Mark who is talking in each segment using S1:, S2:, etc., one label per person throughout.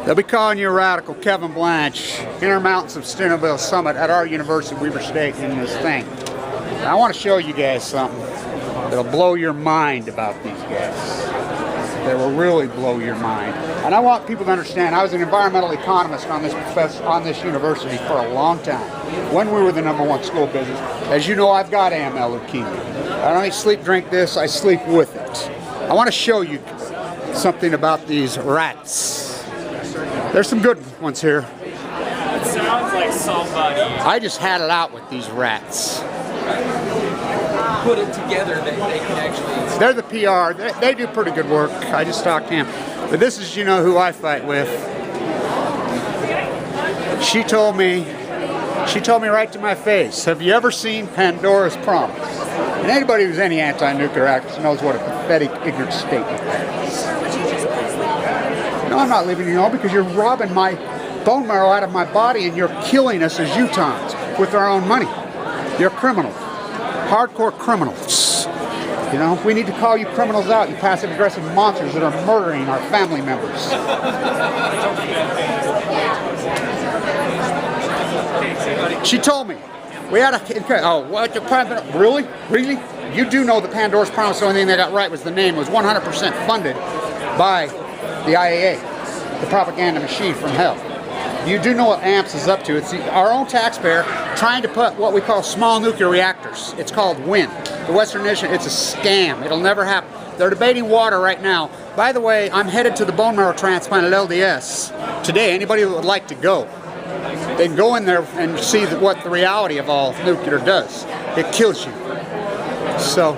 S1: They'll be calling you a radical. Kevin Blanche, Intermountain Sustainability Summit at our university, Weber State, in this thing. Now, I want to show you guys something that'll blow your mind about these guys. That will really blow your mind. And I want people to understand, I was an environmental economist on this university for a long time, when we were the #1 school of business. As you know, I've got AML Leukemia. I don't eat, sleep, drink this, I sleep with it. I want to show you something about these rats. There's some good ones here.
S2: It sounds like somebody
S1: I just had it out with these rats.
S2: put it together that they can actually...
S1: They're the PR. They do pretty good work. I just talked to him. But this is, you know, who I fight with. She told me right to my face, have you ever seen Pandora's Promise? And anybody who's any anti-nuclear activist knows what a pathetic, ignorant statement that is. No, I'm not leaving you alone because you're robbing my bone marrow out of my body and you're killing us as Utahns with our own money. You're criminal. Hardcore criminals. You know, we need to call you criminals out, you passive-aggressive monsters that are murdering our family members. She told me, we had a, oh, what, really? Really? You do know the Pandora's Promise, the only thing they got right was the name was 100% funded by the IAA, the propaganda machine from hell. You do know what AMPS is up to. It's our own taxpayer trying to put what we call small nuclear reactors. It's called W.I.N. The Western Initiative. It's a scam. It'll never happen. They're debating water right now. By the way, I'm headed to the bone marrow transplant at L.D.S. today. Anybody that would like to go, they can go in there and see what the reality of all nuclear does. It kills you. So,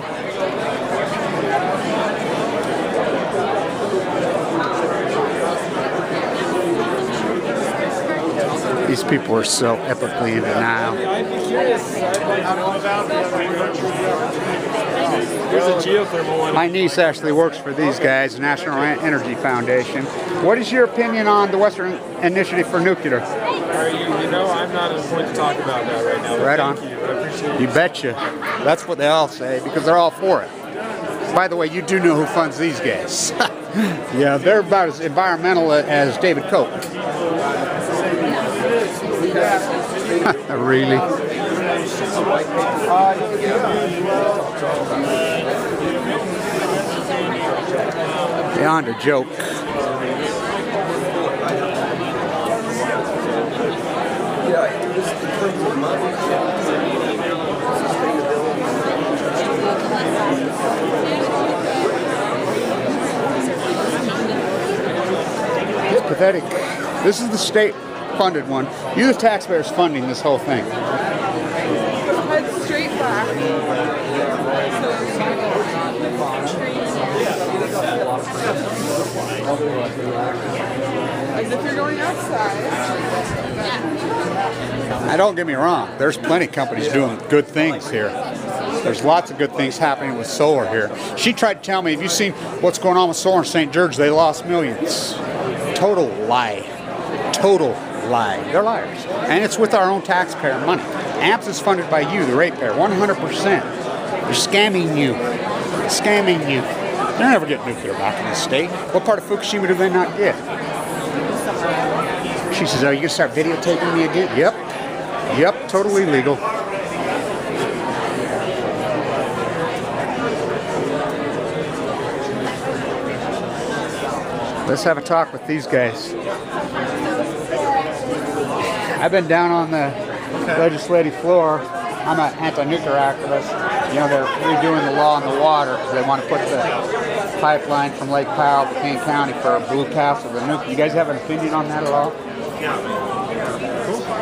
S1: these people are so epically in denial.
S2: I'd be curious. There's a geothermal one.
S1: My niece actually works for these guys, the National Energy Foundation. What is your opinion on the Western Initiative for Nuclear?
S2: You know, I'm not at a point to talk about that right now.
S1: Right on.
S2: Thank you. I appreciate it.
S1: You betcha. That's what they all say because they're all for it. By the way, you do know who funds these guys. Yeah, they're about as environmental as David Koch. Really? Beyond a joke. It's pathetic. This is the state-funded one. You, the taxpayers, funding this whole thing.
S3: Head straight back. As if you're going outside.
S1: Now, don't get me wrong. There's plenty of companies doing good things here. There's lots of good things happening with solar here. She tried to tell me, have you seen what's going on with solar in St. George? They lost millions. Total lie. Total lie. They're liars. And it's with our own taxpayer money. AMPS is funded by you, the ratepayer, 100%. They're scamming you. Scamming you. They'll never get nuclear back in this state. What part of Fukushima do they not get? She says, are you going to start videotaping me again? Yep. Yep, totally legal. Let's have a talk with these guys. I've been down on the legislative floor. I'm an anti-nuclear activist. You know, they're redoing the law on the water because they want to put the pipeline from Lake Powell to Kane County for Blue Castle. The nuke. You guys have an opinion on that at all?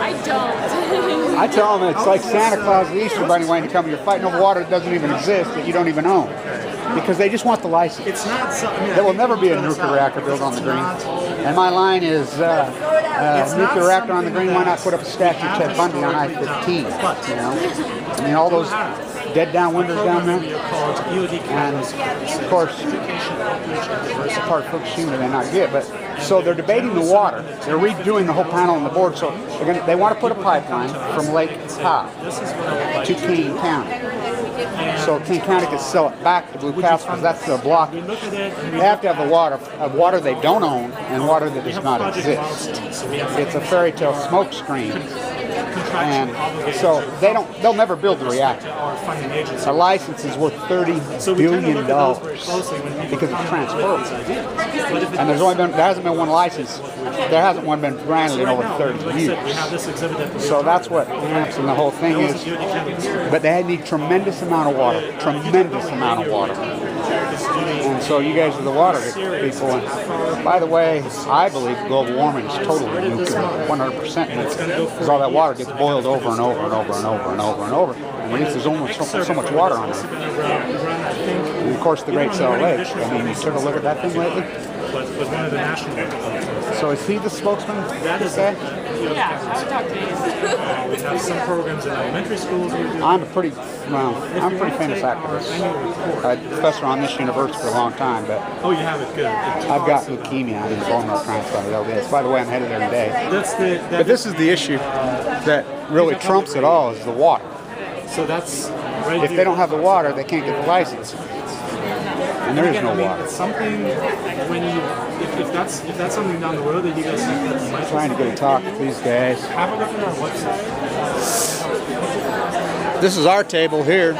S3: I don't.
S1: I tell them it's like Santa Claus, the Easter Bunny, wanting to come. You're fighting over water that doesn't even exist, that you don't even own. Because they just want the license. It's not something. There will never be a nuclear reactor built on the green. And my line is, nuclear reactor on the green, why not put up a statue of Ted Bundy on I-15? You know? I mean, all those dead down windows down there. And, of course, it's a part of Fukushima they not get. But so they're debating the water. They're redoing the whole panel on the board. So they want to put a pipeline from Lake Powell to Kane County. So King County can sell it back to Blue Castle because that's the block.
S4: We look at it and we
S1: They have to have the water they don't own and water that does not exist. It's a fairy tale smoke screen. And so they'll never build the reactor. The license is worth $30 billion because it's transferable. And there hasn't been one license. There hasn't one been granted in over 30 years. So that's what amps and the whole thing is. But they need tremendous amount of water. Tremendous amount of water. And so you guys are the water people. And by the way, I believe global warming is totally nuclear, 100% nuclear. Because all that water gets boiled over and over and over and over and over and over. And there's only so much water on it. And of course the Great Salt Lake. I mean, you took a look at that thing lately?
S4: But one of the national.
S1: So is he the spokesman?
S4: That is
S3: Yeah, I've talked to you.
S4: we have some programs in elementary schools.
S1: I'm a pretty famous activist. I'm a professor on this university for a long time, but
S4: Oh, you have it. Good.
S1: I've got leukemia. I need a bone marrow transplant at L.D.S. By the way, I'm headed there today. But this is the issue that really trumps it all is the water.
S4: So that's right.
S1: If they don't have the water, they can't get the license. And there is no water.
S4: It's something when you if that's something down the road that you guys think that you might
S1: Trying to get a talk with these guys.
S4: have a look at our website.
S1: This is our table here.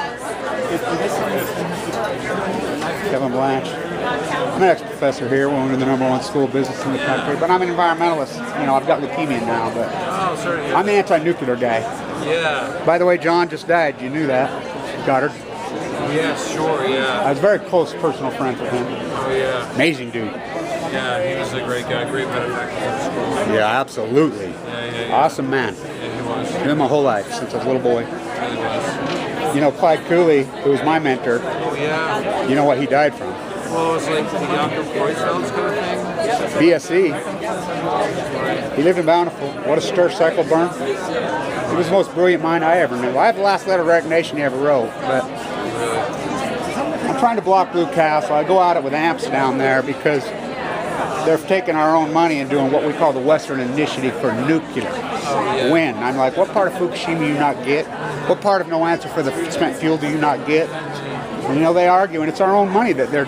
S1: Kevin Blanche. I'm an ex-professor here, one of the #1 school of business in the country, but I'm an environmentalist. You know, I've got leukemia now, but I'm the anti-nuclear guy.
S2: Yeah.
S1: By the way, John just died. You knew that. Goddard.
S2: Yeah, sure, yeah.
S1: I was very close personal friends with him.
S2: Oh, yeah.
S1: Amazing dude.
S2: Yeah, he was a great guy, great benefactor for the school.
S1: Yeah, absolutely.
S2: Yeah.
S1: Awesome man.
S2: Yeah, he was.
S1: Knew him my whole life since I was a little boy.
S2: Really was.
S1: You know, Clyde Cooley, who was my mentor,
S2: Oh, yeah.
S1: you know what he died from?
S2: Well, it was like the Jakob Creutzfeldt's kind of thing.
S1: BSE. He lived in Bountiful. What a stir cycle burn. He was the most brilliant mind I ever knew. I have the last letter of recognition he ever wrote, but I'm trying to block Blue Castle. I go at it with amps down there because they're taking our own money and doing what we call the Western Initiative for Nuclear. W.I.N. I'm like, what part of Fukushima do you not get? What part of no answer for the spent fuel do you not get? And, you know, they argue, and it's our own money that they're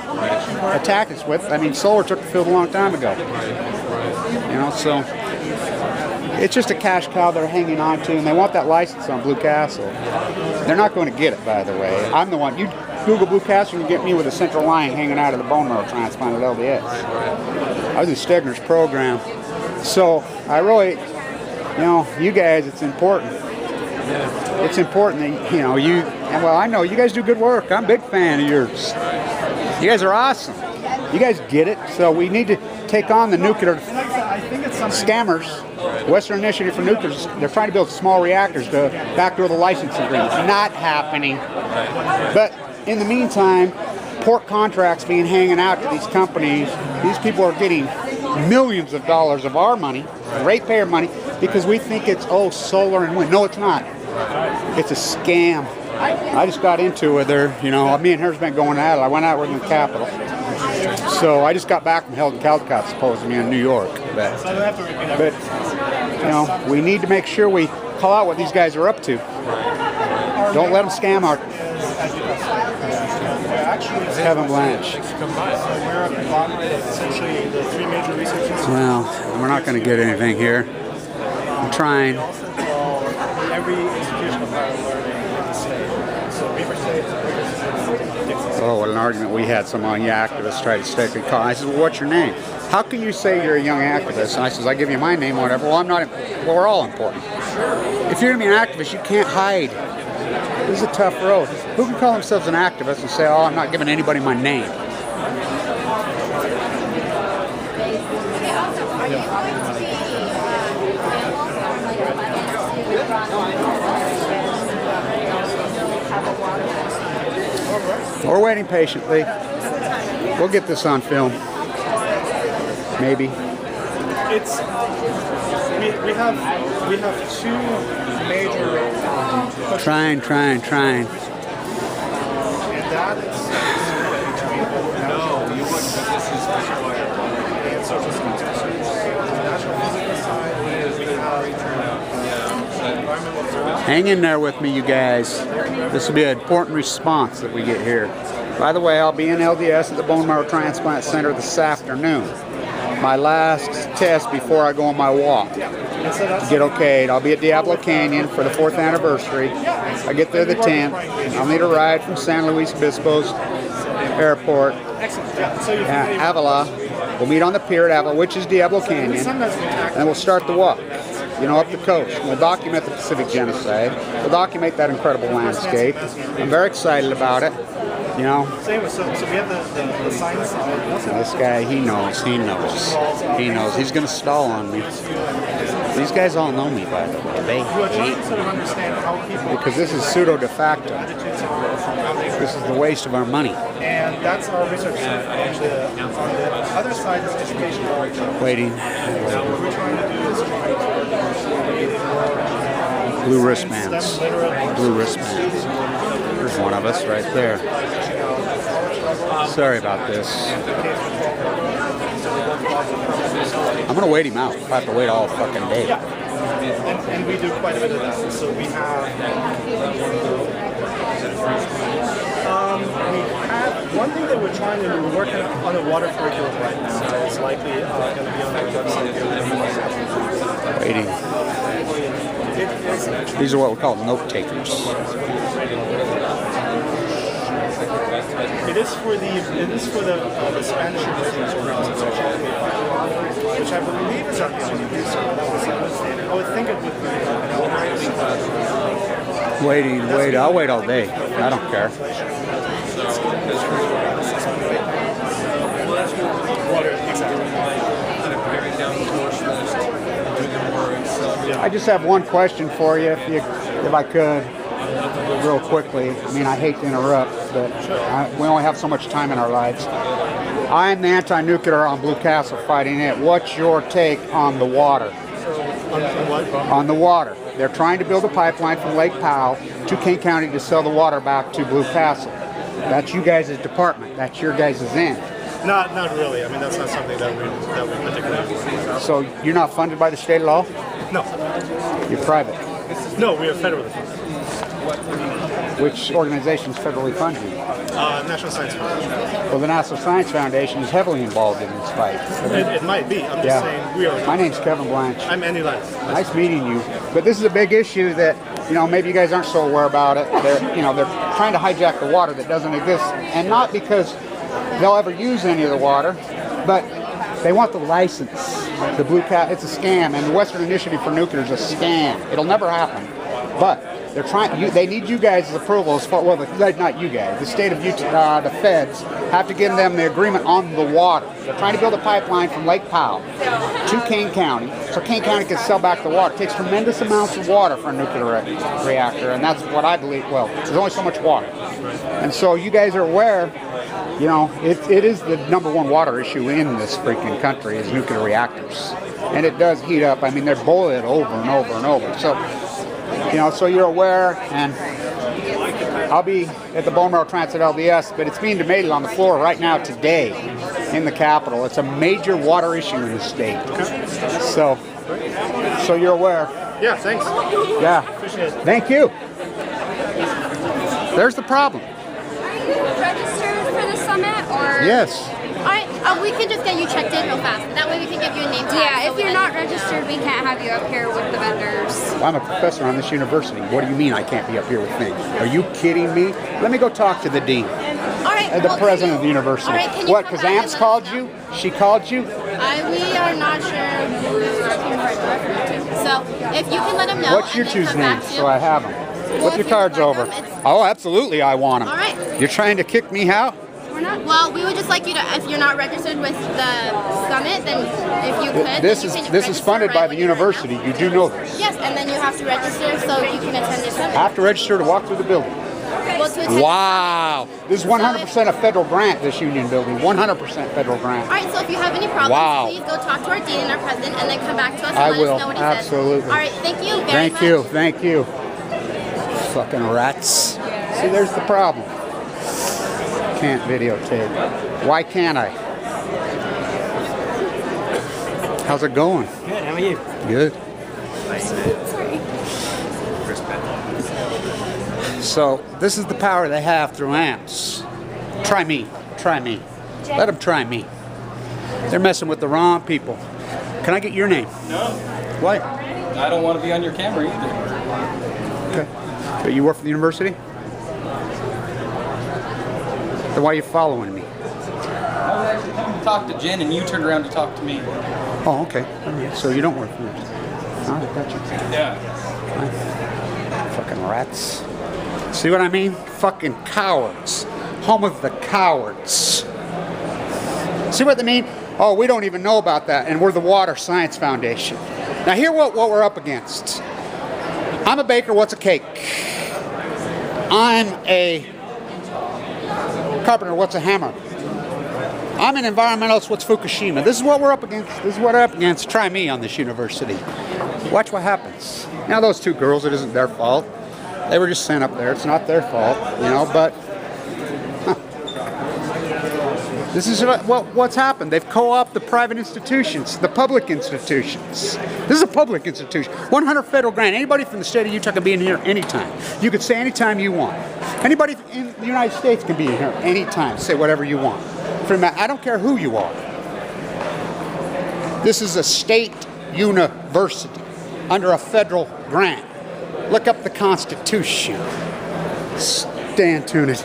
S1: attacking us with. I mean, solar took the field a long time ago. You know, so it's just a cash cow they're hanging on to, and they want that license on Blue Castle. They're not going to get it, by the way. I'm the one. You Google Blue Castle and get me with a central line hanging out of the bone marrow transplant at L.D.S. I was in Stegner's program. So I really, you know, you guys, it's important. It's important that, you know, well, I know you guys do good work. I'm a big fan of yours. You guys are awesome. You guys get it. So we need to take on the nuclear scammers. Western Initiative for Nuclear, they're trying to build small reactors to backdoor the licensing agreements. Not happening. But in the meantime, port contracts being hanging out to these companies. These people are getting millions of dollars of our money, ratepayer money, because we think it's, solar and wind. No, it's not. It's a scam. I just got into it there, you know, me and her's been going at it. I went out with them in the Capitol. So I just got back from Caldecott Symposium in New York. But, you know, we need to make sure we call out what these guys are up to. Don't let them scam our... Kevin Blanche. Well, we're not going to get anything here. I'm trying. Oh, what an argument we had. Some young activists tried to stick a call. I said, well, what's your name? How can you say you're a young activist? And I says, I give you my name or whatever. Well, I'm not. Well, we're all important. If you're going to be an activist, you can't hide. This is a tough road. Who can call themselves an activist and say, I'm not giving anybody my name? We're waiting patiently. We'll get this on film. Maybe.
S4: We have two major
S1: Trying.
S4: and that is
S2: No, you wouldn't, but this is required.
S4: and social science research. On the national physical side, we have environmental observation.
S1: Hang in there with me, you guys. This will be an important response that we get here. By the way, I'll be in L.D.S. at the Bone Marrow Transplant Center this afternoon. My last test before I go on my walk. To get okayed. I'll be at Diablo Canyon for the 4th anniversary. I get there the 10th. I'll need a ride from San Luis Obispo's airport. Avila. We'll meet on the pier at Avila, which is Diablo Canyon. And we'll start the walk, you know, up the coast. We'll document the Pacific genocide. We'll document that incredible landscape. I'm very excited about it. You know,
S4: So we have the science side.
S1: this guy, he knows. He's going to stall on me. These guys all know me, by the way. They hate me.
S4: Sort of understand how people
S1: Because this is pseudo de facto. This is the waste of our money.
S4: and that's our research side. On the other side is education.
S1: Waiting.
S4: What we're trying to do is try to
S1: Blue wristbands. Blue wristbands. There's one of us right there. Sorry about this. I'm gonna wait him out. I have to wait all fucking day.
S4: and we do quite a bit of that. So we have one thing that we're trying to do. We're working on a water curriculum right now. So it's likely going to be on our website.
S1: Waiting. These are what we call note takers.
S4: It is for the Spanish Americans which I believe is at the university. I would think it would be.
S1: Wait. I'll wait all day. I don't care. I just have one question for you, if I could, real quickly. I mean, I hate to interrupt, but we only have so much time in our lives. I'm the anti-nuclear on Blue Castle fighting it. What's your take on the water? On the water. They're trying to build a pipeline from Lake Powell to King County to sell the water back to Blue Castle. That's you guys' department. That's your guys' end.
S4: Not really. I mean, that's not something that we particularly.
S1: So you're not funded by the state at all?
S4: No.
S1: You're private.
S4: No, we are federally funded.
S1: Which organization is federally funded?
S4: National Science Foundation.
S1: Well, the National Science Foundation is heavily involved in this fight.
S4: It might be. I'm just saying we are.
S1: My name's Kevin Blanche.
S4: I'm Andy Lance.
S1: Nice meeting you. But this is a big issue that, you know, maybe you guys aren't so aware about it. They're trying to hijack the water that doesn't exist, and not because they'll ever use any of the water, but they want the license. The Blue Cat, it's a scam, and the Western Initiative for Nuclear is a scam. It'll never happen. But they're trying. They need you guys' approval as far. Well, not you guys. The state of Utah, the feds have to give them the agreement on the water. They're trying to build a pipeline from Lake Powell to King County, so King County can sell back the water. It takes tremendous amounts of water for a nuclear reactor, and that's what I believe. Well, there's only so much water, and so you guys are aware. You know, it is the #1 water issue in this freaking country is nuclear reactors, and it does heat up. I mean, they're boiling it over and over and over. So. You know, so you're aware, and I'll be at the Bone Marrow Transplant at L.D.S., but it's being debated on the floor right now today in the Capitol. It's a major water issue in the state. So you're aware.
S4: Yeah, thanks.
S1: Yeah.
S4: Appreciate it.
S1: Thank you. There's the problem.
S5: Are you registered for the summit, or?
S1: Yes.
S5: All right, we can just get you checked in real fast. That way we can give you a name tag. Yeah, if you're not registered, we can't have you up here with the vendors.
S1: I'm a professor on this university. What do you mean I can't be up here with things? Are you kidding me? Let me go talk to the dean.
S5: All right.
S1: The president of the university.
S5: All right, can you
S1: What,
S5: come
S1: because
S5: back
S1: Amps
S5: and
S1: called you? She called you?
S5: We are not sure who we're referring to. So if you can let him know.
S1: What's your
S5: and then
S1: two's
S5: come
S1: name
S5: back to-
S1: so I have them?
S5: Well,
S1: What's
S5: if
S1: your
S5: you
S1: cards
S5: like
S1: over?
S5: them, it's-
S1: Oh, absolutely I want them.
S5: All right.
S1: You're trying to kick me out?
S5: We're not. Well, we would just like you to, if you're not registered with the summit, then if you could.
S1: This
S5: then you
S1: is
S5: can
S1: this is
S5: register
S1: funded
S5: right
S1: by
S5: when
S1: the
S5: you're here.
S1: university. You do know this.
S5: Yes, and then you have to register so you can attend the summit.
S1: I have to register to walk through the building.
S5: Well, to attend
S1: Wow. This is 100% a federal grant, this union building. 100% federal grant.
S5: All right, so if you have any problems,
S1: Wow.
S5: please go talk to our dean and our president and then come back to us and
S1: I
S5: let
S1: will,
S5: us know what he
S1: absolutely.
S5: says. All right, thank you very
S1: Thank
S5: much.
S1: you. Thank you. Fucking rats. See, there's the problem. Can't videotape. Why can't I? How's it going?
S2: Good, how are you?
S1: Good.
S5: Sorry.
S1: So this is the power they have through AMPS. Try me. Try me. Let them try me. They're messing with the wrong people. Can I get your name?
S2: No.
S1: Why?
S2: I don't want to be on your camera either.
S1: Okay. But you work for the university? Then why are you following me?
S2: I was actually coming to talk to Jen, and you turned around to talk to me.
S1: Oh, okay. All right. So you don't work for the university. All right, gotcha.
S2: Yeah.
S1: Fucking rats. See what I mean? Fucking cowards. Home of the cowards. See what they mean? Oh, we don't even know about that, and we're the Water Science Foundation. Now hear what we're up against. I'm a baker, what's a cake? I'm a carpenter, what's a hammer? I'm an environmentalist, what's Fukushima? This is what we're up against. This is what we're up against. Try me on this university. Watch what happens. Now those two girls, it isn't their fault. They were just sent up there. It's not their fault, you know, but this is what's happened. They've co-opted the private institutions, the public institutions. This is a public institution. 100 federal grant. Anybody from the state of Utah can be in here anytime. You can say anytime you want. Anybody in the United States can be in here anytime. Say whatever you want. I don't care who you are. This is a state university under a federal grant. Look up the Constitution. Stand tuned.